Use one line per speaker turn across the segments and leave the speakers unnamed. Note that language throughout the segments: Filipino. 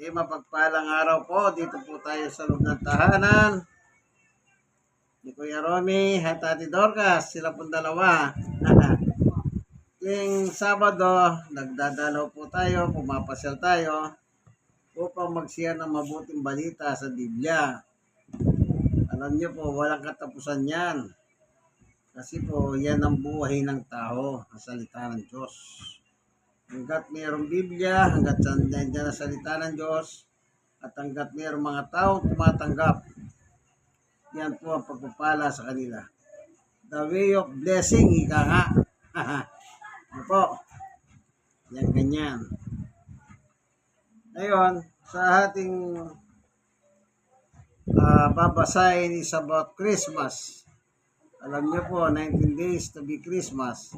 Mapagpalang araw po. Dito po tayo sa loob ng tahanan ni Kuya Romy at Ate Dorcas. Sila pong dalawa. Yung Sabado, nagdadalaw po tayo, pumapasyal tayo upang mag-share ng mabuting balita sa Biblia. Alam niyo po, walang katapusan yan. Kasi po, yan ang buhay ng tao, ang salita ng Diyos. Hanggat mayroong Biblia, hanggat nandiyan ang salita ng Diyos, at hanggat mayroong mga tao tumatanggap, yan po ang pagpapala sa kanila. The way of blessing, ika nga. Ano po? Yan ganyan. Ngayon, sa ating babasahin is about Christmas. Alam niyo po, 19 days to be Christmas.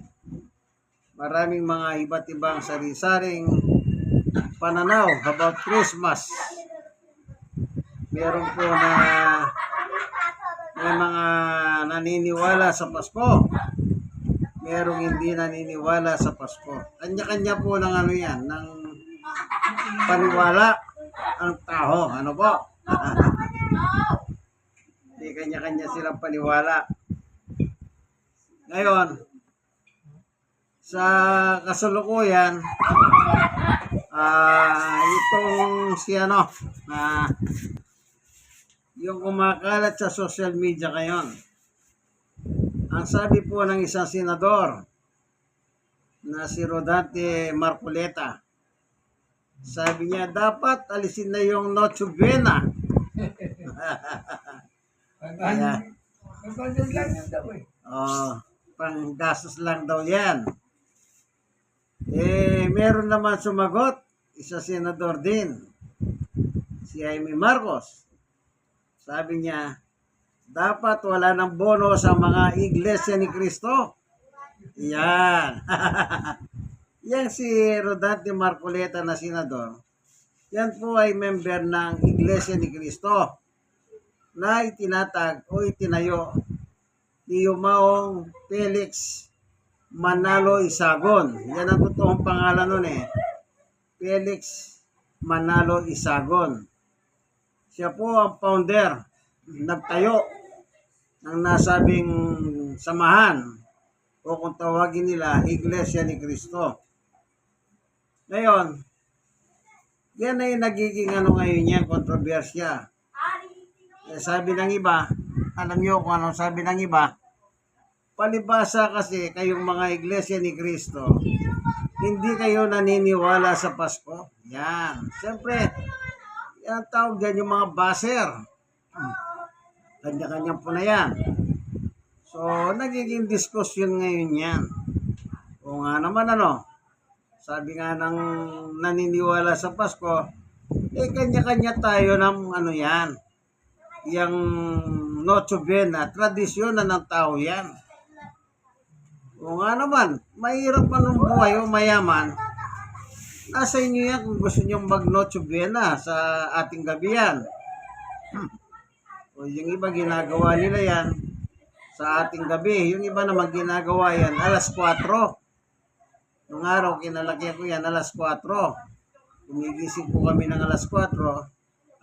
Maraming mga iba't ibang sari-saring pananaw about Christmas. Meron po na may mga naniniwala sa Pasko. Merong hindi naniniwala sa Pasko. Kanya-kanya po ng ano yan, ng paniwala ang tao. Ano po? Hindi kanya-kanya silang paniwala. Ngayon, sa kasalukuyan, itong si yung kumakalat sa social media ngayon. Ang sabi po ng isang senador na si Rodante Marcoleta, sabi niya, dapat alisin na yung Noche Buena. Panggastos lang daw yan. Meron naman sumagot, isa senador din, si Jaime Marcos. Sabi niya, dapat wala ng bono sa mga iglesia ni Cristo. Yan. Yan si Rodante Marcoleta na senador. Yan po ay member ng Iglesia ni Cristo na itinatag o itinayo ni Yumaong Felix Manalo Isagon. Yan ang totoong pangalan nun Felix Manalo Isagon. Siya po ang founder, nagtayo ng nasabing samahan o kung tawagin nila, Iglesia ni Cristo. Ngayon, yan ay nagiging ngayon yan, kontrobersya. Sabi ng iba, alam niyo kung anong sabi ng iba, palibasa kasi kayong mga Iglesia ni Cristo, hindi kayo naniniwala sa Pasko. Yan. Siyempre, yan tawag dyan yung mga baser. Kanya-kanya po na yan. So, nagiging diskusyon ngayon yan. O nga naman sabi nga ng naniniwala sa Pasko, kanya-kanya tayo ng yan. Yung Noche Buena, tradisyon na ng tao yan. O nga naman, mahirap pa ng buhay o mayaman, nasa inyo yan kung gusto nyo mag-Noche Buena sa ating gabi yan. O yung iba ginagawa nila yan sa ating gabi. Yung iba naman ginagawa yan alas 4. Yung araw, kinalaki ko yan, alas 4. Kumigising po kami ng alas 4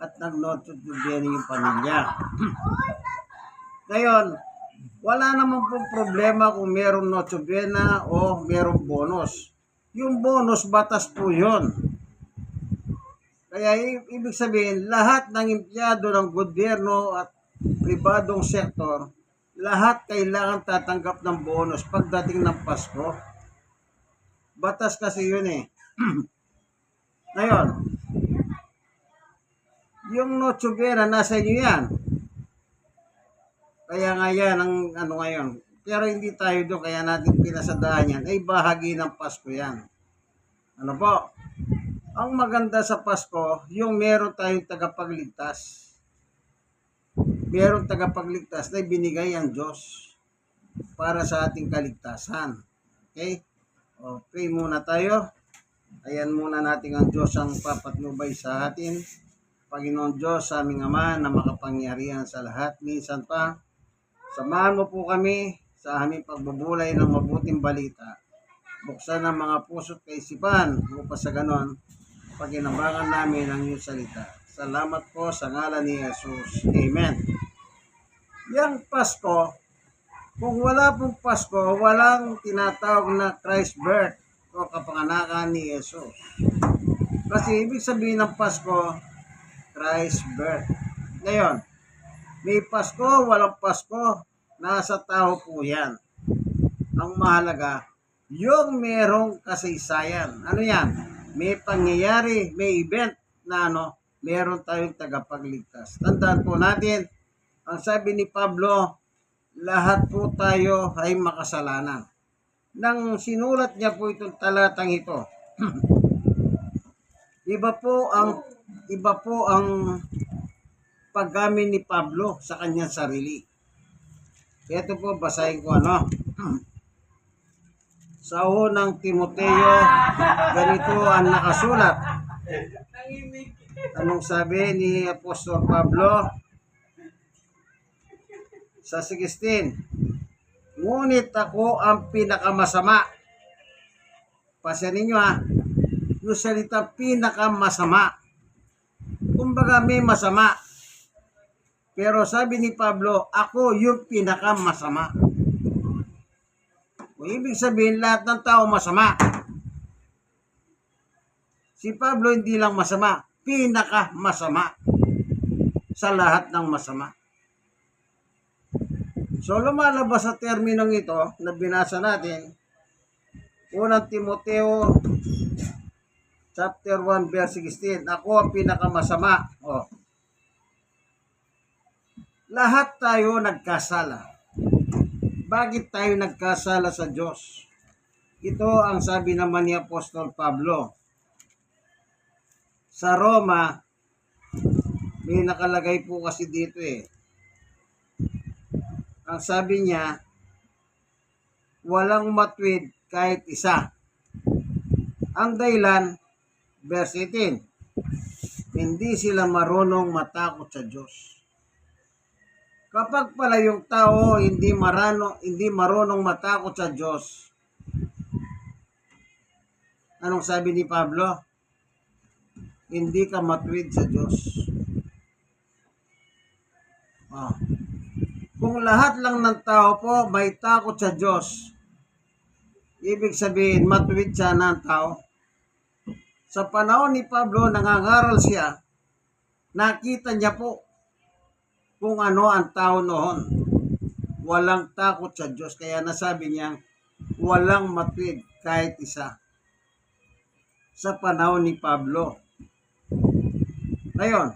at nag-Noche Buena yung pamilya. Ngayon, wala naman po problema kung merong Noche Buena o merong bonus. Yung bonus, batas po yun. Kaya ibig sabihin, lahat ng empleyado ng gobyerno at pribadong sektor, lahat kailangan tatanggap ng bonus pagdating ng Pasko. Batas kasi yun Ngayon, yung Noche Buena, nasa inyo yan. Kaya nga yan ang ngayon. Pero hindi tayo doon, kaya natin pinasadaan yan. Ay bahagi ng Pasko yan. Ano po? Ang maganda sa Pasko, yung meron tayong tagapagligtas. Meron tagapagligtas na binigay ang Diyos para sa ating kaligtasan. Okay? O, pray muna tayo. Ayan muna natin ang Diyos ang papatnubay sa atin. Panginoon Diyos, sa aming Ama na makapangyarihan sa lahat. Minsan pa, samahan mo po kami sa aming pagbubulay ng mabuting balita. Buksan ang mga puso't kaisipan upang sa ganon mapakinabangan namin ang iyong salita. Salamat po sa ngalan ni Jesus. Amen. Yang Pasko, kung wala pong Pasko, walang tinatawag na Christ birth o kapanganakan ni Jesus. Kasi ibig sabihin ng Pasko, Christ birth. Ngayon, may Pasko, walang Pasko, nasa tao po yan. Ang mahalaga, yung merong kasaysayan. Ano yan? May pangyayari, may event na meron tayong tagapagligtas. Tandaan po natin, ang sabi ni Pablo, lahat po tayo ay makasalanan. Nang sinulat niya po itong talatang ito, iba po ang paggamit ni Pablo sa kanyang sarili. Ito po, basahin ko Sa unang Timoteo, ganito ang nakasulat. Anong sabi ni Apostol Pablo? Sa 16, ngunit ako ang pinakamasama. Pasya ninyo yung salita pinakamasama. Kumbaga may masama. Pero sabi ni Pablo, ako yung pinakamasama. O ibig sabihin, lahat ng tao masama. Si Pablo hindi lang masama, pinakamasama sa lahat ng masama. So lumalabas sa terminong ito na binasa natin, unang Timoteo chapter 1 verse 16, ako ang pinakamasama. Lahat tayo nagkasala. Bakit tayo nagkasala sa Diyos? Ito ang sabi naman ni Apostol Pablo. Sa Roma, may nakalagay po kasi dito Ang sabi niya, walang matwid kahit isa. Ang dahilan, verse 18, hindi sila marunong matakot sa Diyos. Kapag pala yung tao hindi marunong matakot sa Diyos, anong sabi ni Pablo? Hindi ka matuwid sa Diyos. Kung lahat lang ng tao po may takot sa Diyos, ibig sabihin matuwid siya ng tao. Sa panahon ni Pablo, nangangaral siya, nakita niya po kung ano ang tao noon. Walang takot sa Diyos. Kaya nasabi niya, walang matuwid kahit isa. Sa panahon ni Pablo. Ngayon,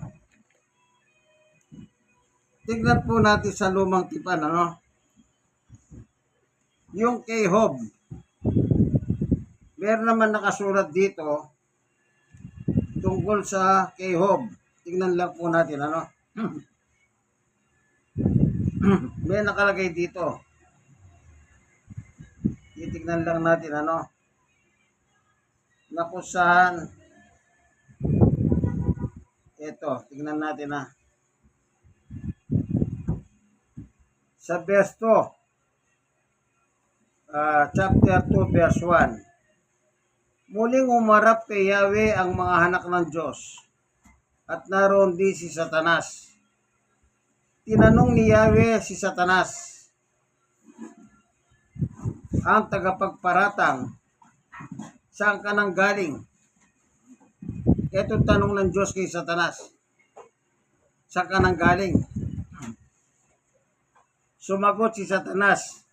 tignan po natin sa lumang tipan, yung kay Job. Meron naman nakasulat dito tungkol sa kay Job. Tignan lang po natin, may nakalagay dito. Titignan lang natin na kung saan ito, tignan natin sa verse 2, chapter 2 verse 1. Muling umarap kay Yahweh ang mga anak ng Diyos at naroon din si Satanas. Tinanong ni Yahweh si Satanas, ang tagapagparatang, saan ka nang galing? Ito tanong ng Diyos kay Satanas, saan ka nang galing? Sumagot si Satanas,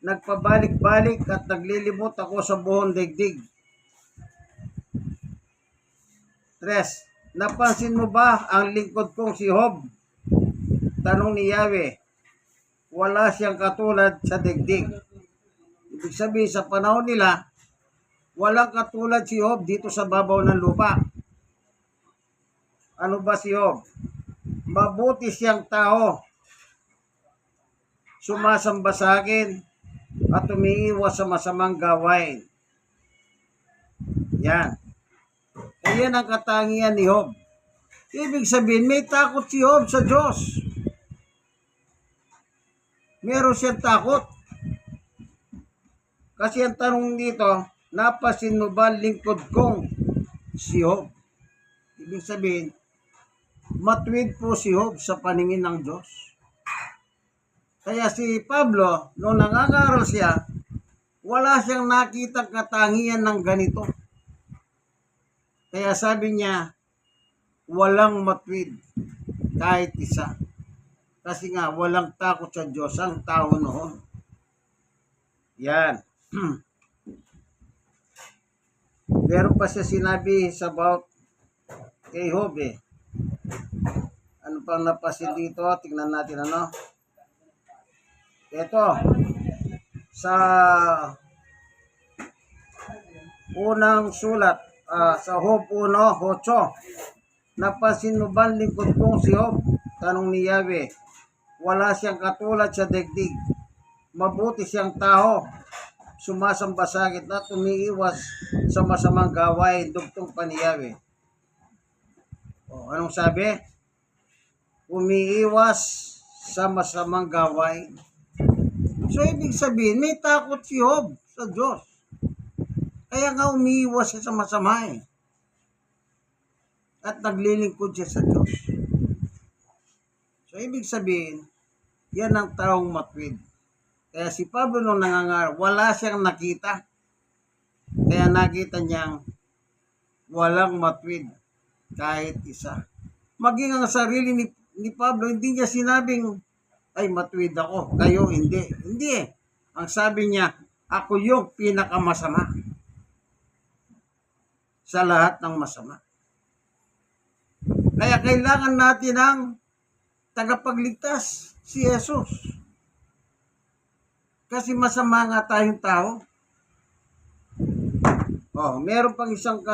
nagpabalik-balik at naglilibot ako sa buong daigdig. 3. Napansin mo ba ang lingkod kong si Job? Tanong ni Yahweh, wala siyang katulad sa daigdig. Ibig sabihin sa panahon nila, walang katulad si Job dito sa babaw ng lupa. Ano ba si Job? Mabuti siyang tao. Sumasamba sa akin at umiiwas sa masamang gawain. Yan. Ayan ang katangian ni Job. Ibig sabihin, may takot si Job sa Diyos. Meron siyang takot. Kasi ang tanong dito, napasin mo ba lingkod kong si Job. Ibig sabihin, matwid po si Job sa paningin ng Diyos. Kaya si Pablo, nung nangangaral siya, wala siyang nakitang katangian ng ganito. Kaya sabi niya, walang matwid kahit isa. Kasi nga, walang takot sa Diyos ang tao noon. Yan. Meron pa siya sinabi sa about kay Job eh. Ano pang napasin dito? Tingnan natin ano. Ito. Sa unang sulat, sa Job 1:8. Napansin mo ba lingkod kong si Job? Tanong ni Yahweh. Wala siyang katulad sa daigdig. Mabuti siyang tao. Sumasamba sa gitna at umiiwas sa masamang gawain. Dugtong pa ni Yahweh. O, anong sabi? Umiiwas sa masamang gawain. So, ibig sabihin, may takot si Job sa Diyos. Kaya nga umiiwas siya sa masama eh. At naglilingkod siya sa Diyos. So, ibig sabihin, yan ang taong matwid. Kaya si Pablo nung nangangaral, wala siyang nakita. Kaya nakita niyang walang matwid kahit isa. Maging ang sarili ni Pablo, hindi niya sinabing, ay matwid ako, kayo hindi. Hindi eh. Ang sabi niya, ako yung pinakamasama sa lahat ng masama. Kaya kailangan natin ng tagapagligtas, si Jesus. Kasi masama nga tayong tao. Oh, meron pang isang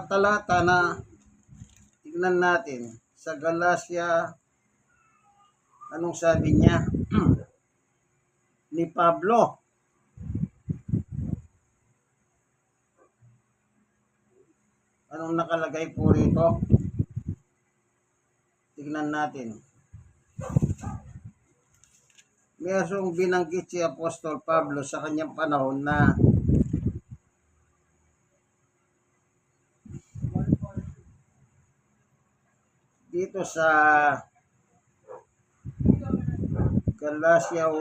talata na tignan natin sa Galacia. Anong sabi niya? Ni Pablo. Anong nakalagay po rito? Tignan natin. Mayroong binanggit si Apostol Pablo sa kanyang panahon na dito sa Galacia 1.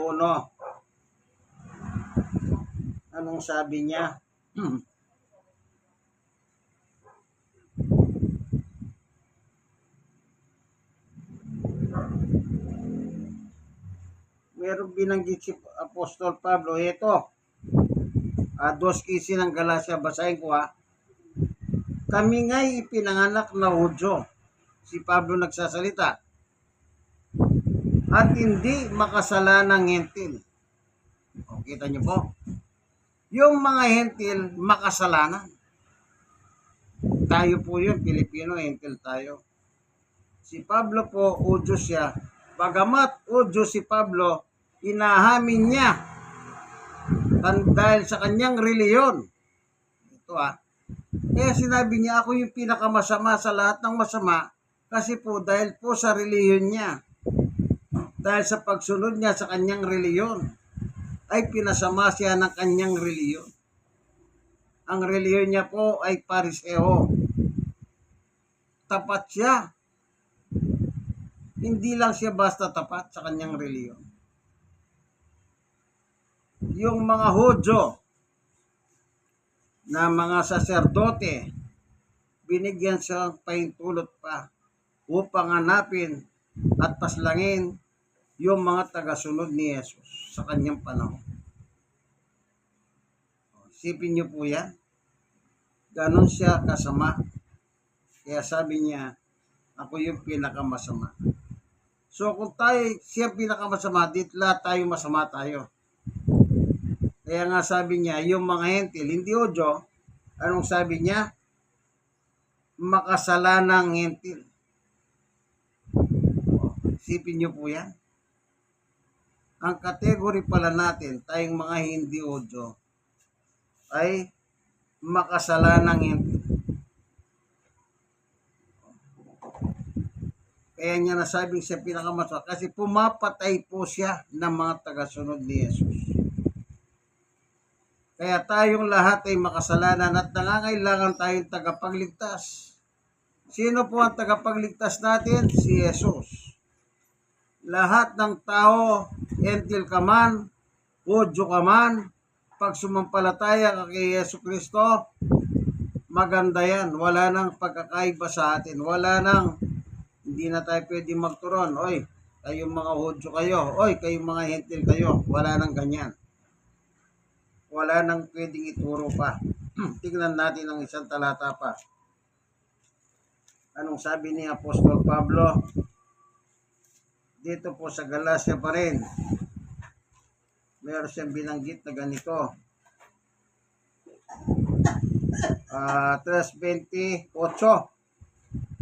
Anong sabi niya? Merong binanggit si Apostol Pablo. Ito. 2:15 ng Galacia. Basahin ko ha. Kami nga'y ipinanganak na Hudyo. Si Pablo nagsasalita. At hindi makasalanang hentil. O, kita niyo po. Yung mga hentil, makasalanan. Tayo po yun, Pilipino, hentil tayo. Si Pablo po, Hudyo siya. Bagamat Hudyo si Pablo, inahamin niya dahil sa kanyang reliyon. Ito Kaya sinabi niya, ako yung pinakamasama sa lahat ng masama kasi po dahil po sa reliyon niya. Dahil sa pagsunod niya sa kanyang reliyon, ay pinasama siya ng kanyang reliyon. Ang reliyon niya po ay Pariseo. Tapat siya. Hindi lang siya basta tapat sa kanyang reliyon. Yung mga Hudyo na mga saserdote, binigyan siya pahintulot pa upang hanapin at paslangin yung mga tagasunod ni Jesus sa kanyang panahon. Isipin niyo po yan. Ganon siya kasama. Kaya sabi niya, ako yung pinakamasama. So kung siya pinakamasama, dito lahat tayo masama tayo. Kaya nga sabi niya, yung mga hentil, hindi Hudyo, anong sabi niya? Makasalanang hentil. Isipin niyo po yan. Ang kategory pala natin, tayong mga hindi Hudyo, ay makasalanang hentil. Kaya niya nasabing siya pinakamasama kasi pumapatay po siya ng mga tagasunod ni Jesus. Kaya tayong lahat ay makasalanan at nangangailangan tayong tagapagligtas. Sino po ang tagapagligtas natin? Si Jesus. Lahat ng tao, Gentil ka man, Hudyo ka man, pag sumampalataya ka kay Yesu Kristo, maganda yan. Wala nang pagkakaiba sa atin. Hindi na tayo pwede magturon. Oy, kayong mga Hudyo kayo. Oy, kayong mga Gentil kayo. Wala nang ganyan. Wala nang pwedeng ituro pa. Tignan natin ang isang talata pa. Anong sabi ni Apostol Pablo? Dito po sa Galacia pa rin. Meron siyang binanggit na ganito. 3:28.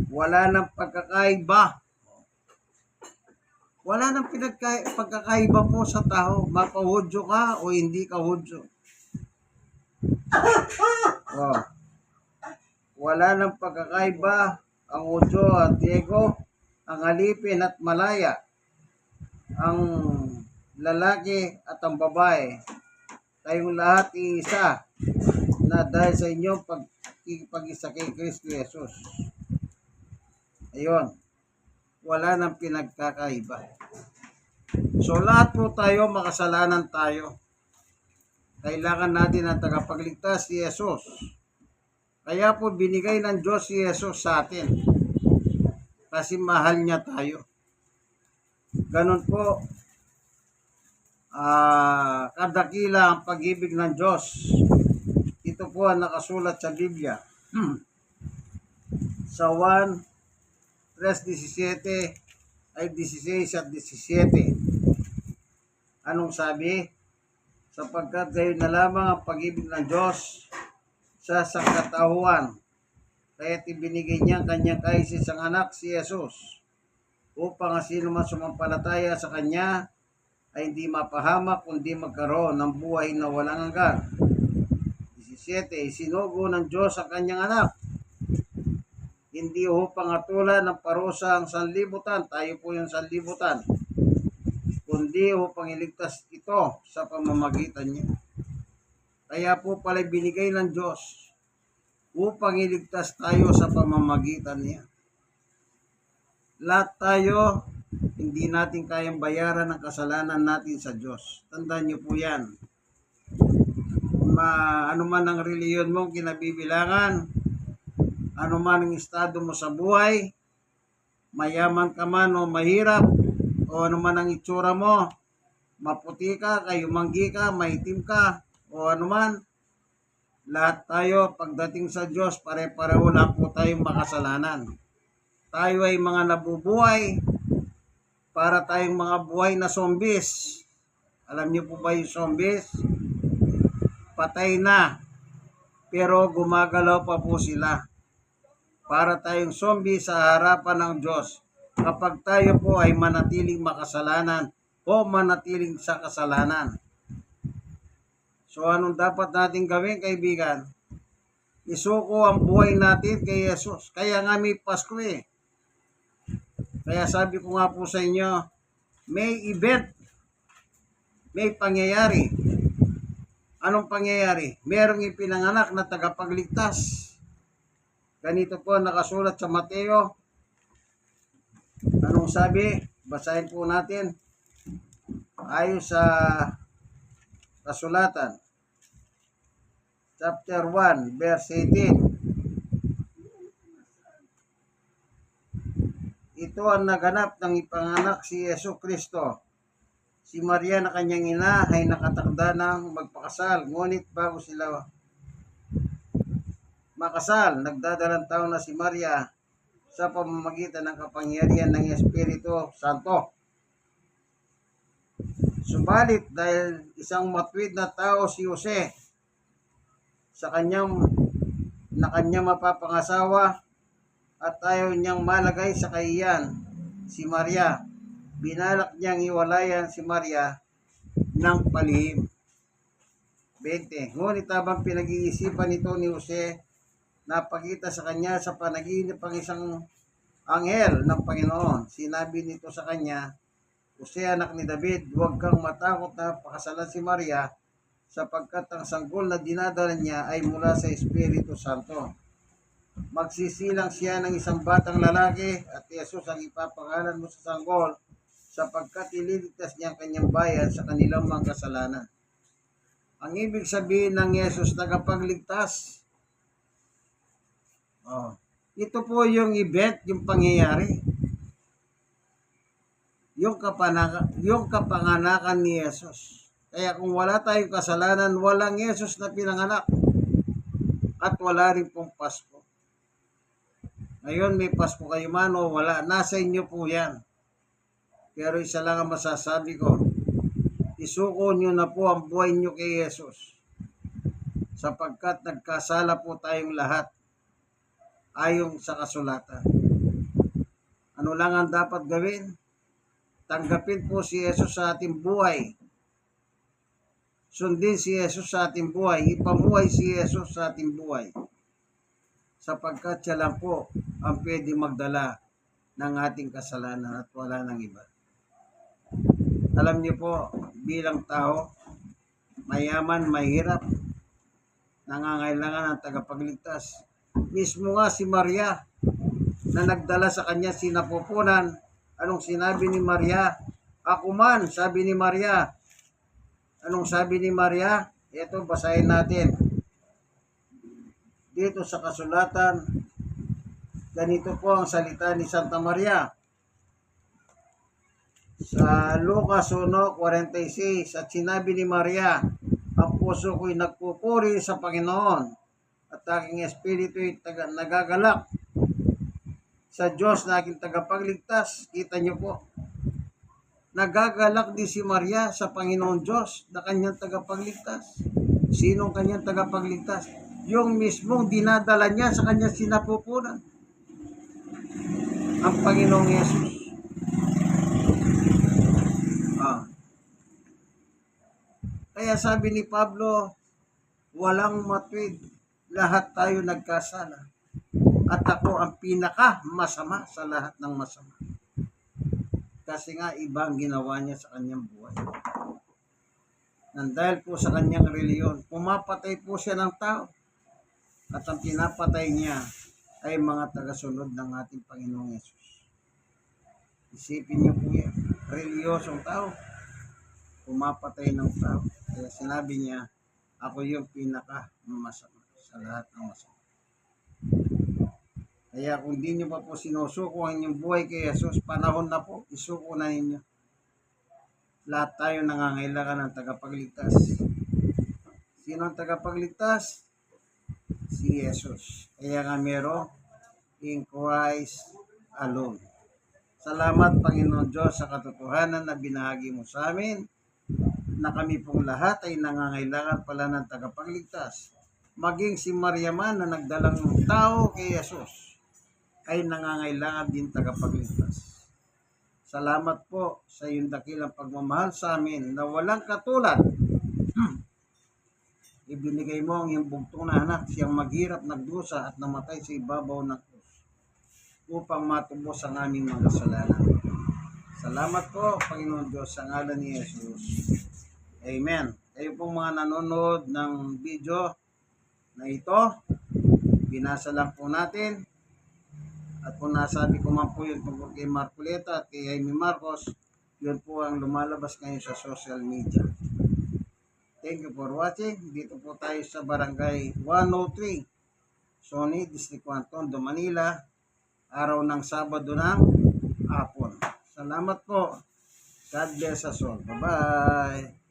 Wala nang pagkakaiba. Wala nang pagkakaiba po sa tao. Mapahudyo ka o hindi ka hudyo. Oh. Wala nang pagkakaiba ang Hudyo at Diego, ang Alipin at Malaya, ang lalaki at ang babae. Tayong lahat isa na dahil sa inyong pag-isa kay Kristo Jesus. Ayun. Wala nang pinagkakaiba. So lahat po tayo, makasalanan tayo. Kailangan natin ang tagapagligtas si Jesus. Kaya po binigay ng Diyos si Jesus sa atin. Kasi mahal niya tayo. Ganun po, kadakila ang pag-ibig ng Diyos. Ito po ang nakasulat sa Biblia. Sa 1, 3:17 ay 16 at 17. Anong sabi? Sapagkat gayon na lamang ang pag-ibig ng Diyos sa sangkatauhan. Kaya't ibinigay niya ang kanyang kaisisang anak si Jesus upang ang sino man sumampalataya sa kanya ay hindi mapahamak kundi magkaroon ng buhay na walang hanggan. 17. Isinugo ng Diyos ang kanyang anak. Hindi upang atulan ng parusa ang sanlibutan, tayo po yung sanlibutan, kundi upang iligtas ito sa pamamagitan niya. Kaya po pala binigay ng Diyos upang iligtas tayo sa pamamagitan niya. Lahat tayo, hindi natin kayang bayaran ang kasalanan natin sa Diyos. Tandaan niyo po yan. Ano man ang reliyon mong kinabibilangan, ano man ang estado mo sa buhay, mayaman ka man o mahirap, o ano man ang itsura mo, maputi ka, kayumanggi ka, maitim ka, o anuman, lahat tayo pagdating sa Diyos pare-pareho lang po tayong makasalanan. Tayo ay mga nabubuhay para tayong mga buhay na zombies. Alam niyo po ba yung zombies? Patay na pero gumagalaw pa po sila. Para tayong zombie sa harapan ng Diyos kapag tayo po ay manatiling makasalanan o manatiling sa kasalanan. So anong dapat natin gawin, kaibigan? Isuko ang buhay natin kay Jesus. Kaya nga may Pasko eh. Kaya sabi ko nga po sa inyo, may event, may pangyayari. Anong pangyayari? Merong ipinanganak na tagapagligtas. Ganito po nakasulat sa Mateo. Anong sabi? Basahin po natin. Ayon sa kasulatan. Chapter 1, verse 18. Ito ang naganap ng ipanganak si Yesu Kristo. Si Maria na kanyang ina ay nakatakda ng magpakasal. Ngunit bago sila makasal, nagdadalang taon na si Maria sa pamamagitan ng kapangyarihan ng Espiritu Santo. Subalit dahil isang matuwid na tao si Jose, sa kanyang mapapangasawa at ayaw niyang malagay sa kahiyan si Maria, binalak niyang iwalayan si Maria ng palihim. 20. Ngunit habang pinag-iisipan ito ni Jose, napakita sa kanya sa panaginip ang isang anghel ng Panginoon. Sinabi nito sa kanya, Jose, anak ni David, huwag kang matakot na pakasalan si Maria sapagkat ang sanggol na dinadala niya ay mula sa Espiritu Santo. Magsisilang siya ng isang batang lalaki at Jesus ang ipapangalan mo sa sanggol sapagkat ililigtas niya ang kanyang bayan sa kanilang mga kasalanan. Ang ibig sabihin ng Jesus, tagapagligtas. Ito po yung event, yung pangyayari. Yung kapanganakan ni Jesus. Kaya kung wala tayong kasalanan, walang Jesus na pinanganak. At wala rin pong Pasko. Ngayon may Pasko kayo man o wala, nasa inyo po yan. Pero isa lang ang masasabi ko, isuko nyo na po ang buhay nyo kay Jesus. Sapagkat nagkasala po tayong lahat ayon sa kasulatan. Ano lang ang dapat gawin? Tanggapin po si Jesus sa ating buhay. Sundin si Jesus sa ating buhay. Ipamuhay si Jesus sa ating buhay. Sapagkat siya lang po ang pwede magdala ng ating kasalanan at wala ng iba. Alam niyo po, bilang tao, mayaman, mahirap, nangangailangan ng tagapagligtas. Mismo nga si Maria na nagdala sa kanya sinapupunan. Anong sinabi ni Maria? Ako man, sabi ni Maria. Anong sabi ni Maria? Ito, basahin natin. Dito sa kasulatan, ganito po ang salita ni Santa Maria. Sa Lucas 1:46, at sinabi ni Maria, ang puso ko'y nagpupuri sa Panginoon at aking espiritu'y nagagalak sa Diyos na aking tagapagligtas. Kita niyo po, nagagalak din si Maria sa Panginoon Diyos na kanyang tagapagligtas. Sinong kanyang tagapagligtas? Yung mismong dinadala niya sa kanyang sinapupunan, ang Panginoong Yesus. Kaya sabi ni Pablo, walang matwid, lahat tayo nagkasala. At ako ang pinaka masama sa lahat ng masama. Kasi nga ibang ginawa niya sa kanyang buhay. Nang dahil po sa kanyang reliyon, pumapatay po siya ng tao. At ang pinapatay niya ay mga tagasunod ng ating Panginoong Yesus. Isipin niyo po yan. Reliyosong tao, pumapatay ng tao. Kaya sinabi niya, ako yung pinaka masama sa lahat ng masama. Kaya kung di nyo pa po sinusuko ang inyong buhay kay Jesus, panahon na po, isuko na ninyo. Lahat tayo nangangailangan ng tagapagligtas. Sino ang tagapagligtas? Si Jesus. Kaya nga meron, in Christ alone. Salamat Panginoon Diyos sa katotohanan na binahagi mo sa amin, na kami pong lahat ay nangangailangan pala ng tagapagligtas. Maging si Maria man na nagdalang tao kay Jesus ay nangangailangan din tagapagligtas. Salamat po sa iyong dakilang pagmamahal sa amin na walang katulad. Ibinigay mo ang iyong bugtong na anak, siyang maghirap, nagdusa at namatay sa ibabaw ng krus upang matubos ang aming mga kasalanan. Salamat po, Panginoon Diyos, sa ngalan ni Jesus. Amen. Kayo pong mga nanonood ng video na ito, binasa lang po natin. At kung nasabi ko man po yun tungkol kay Marcoleta at kay Jaime Marcos, yun po ang lumalabas ngayon sa social media. Thank you for watching. Dito po tayo sa Barangay 103, Sony, District 1, Tondo, Manila. Araw ng Sabado ng hapon. Salamat po. God bless us all. Bye-bye.